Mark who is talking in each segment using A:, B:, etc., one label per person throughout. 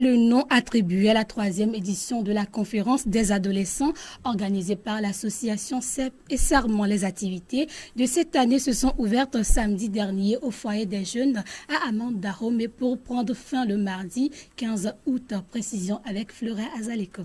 A: Le nom attribué à la 3e édition de la conférence des adolescents organisée par l'association CEP et Serment. Les activités de cette année se sont ouvertes samedi dernier au foyer des jeunes à Amande-Dahomey pour prendre fin le mardi 15 août. Précision avec Fleurin Azaleko.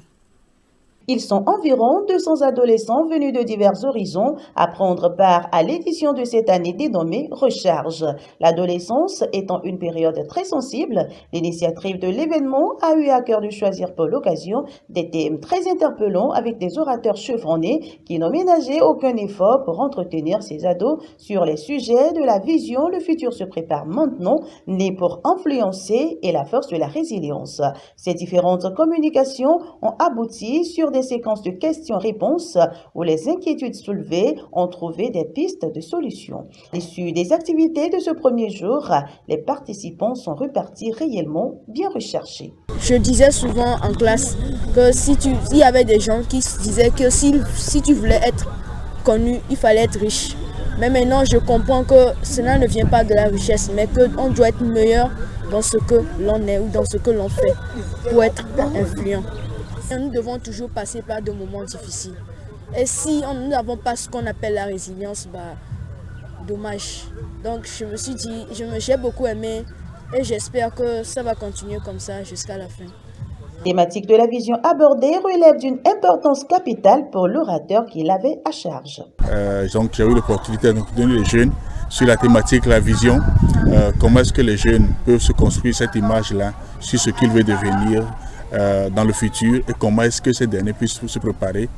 B: Ils sont environ 200 adolescents venus de divers horizons à prendre part à l'édition de cette année dénommée Recharge. L'adolescence étant une période très sensible, l'initiative de l'événement a eu à cœur de choisir pour l'occasion des thèmes très interpellants avec des orateurs chevronnés qui n'ont ménagé aucun effort pour entretenir ces ados sur les sujets de la vision Le futur se prépare maintenant, né pour influencer et la force de la résilience. Ces différentes communications ont abouti sur des séquences de questions-réponses où les inquiétudes soulevées ont trouvé des pistes de solutions. À l'issue des activités de ce premier jour, les participants sont repartis réellement bien recherchés.
C: Je disais souvent en classe que il y avait des gens qui disaient que si tu voulais être connu, il fallait être riche. Mais maintenant, je comprends que cela ne vient pas de la richesse, mais qu'on doit être meilleur dans ce que l'on est ou dans ce que l'on fait pour être influent. Nous devons toujours passer par des moments difficiles. Et si nous n'avons pas ce qu'on appelle la résilience, dommage. Donc je me suis dit, j'ai beaucoup aimé et j'espère que ça va continuer comme ça jusqu'à la fin.
B: La thématique de la vision abordée relève d'une importance capitale pour l'orateur qui l'avait à charge.
D: Donc j'ai eu l'opportunité d'entendre les jeunes sur la thématique, la vision, comment est-ce que les jeunes peuvent se construire cette image-là sur ce qu'ils veulent devenir dans le futur et comment est-ce que ces derniers puissent se préparer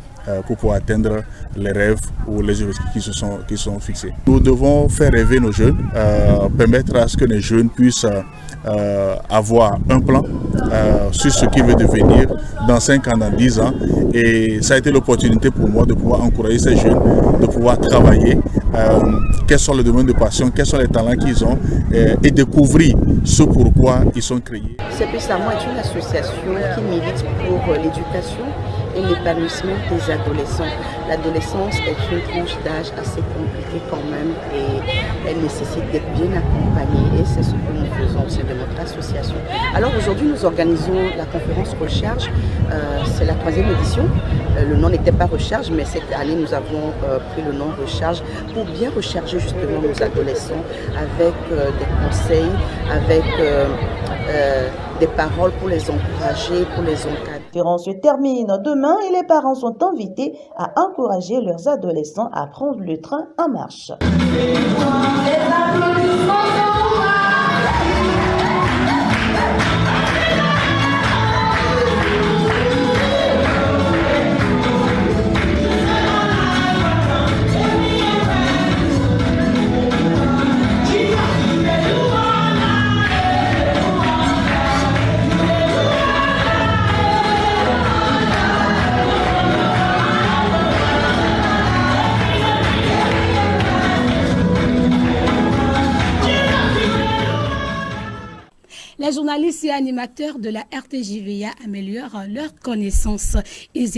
D: pour pouvoir atteindre les rêves ou les objectifs qui sont fixés. Nous devons faire rêver nos jeunes, permettre à ce que les jeunes puissent avoir un plan sur ce qu'ils veulent devenir dans 5 ans, dans 10 ans. Et ça a été l'opportunité pour moi de pouvoir encourager ces jeunes, de pouvoir travailler, quels sont les domaines de passion, quels sont les talents qu'ils ont et découvrir ce pourquoi ils sont créés.
E: CEP et Serment est une association qui milite pour l'éducation et l'épanouissement des adolescents. L'adolescence est une tranche d'âge assez compliquée quand même et elle nécessite d'être bien accompagnée et c'est ce que nous faisons au sein de notre association. Alors aujourd'hui nous organisons la conférence Recharge, c'est la 3e édition. Le nom n'était pas Recharge mais cette année nous avons pris le nom Recharge pour bien recharger justement nos adolescents avec des conseils, avec des paroles pour les encourager, pour les encadrer.
B: La conférence se termine demain et les parents sont invités à encourager leurs adolescents à prendre le train en marche.
A: Les journalistes et animateurs de la RTJVA améliorent leurs connaissances. Ils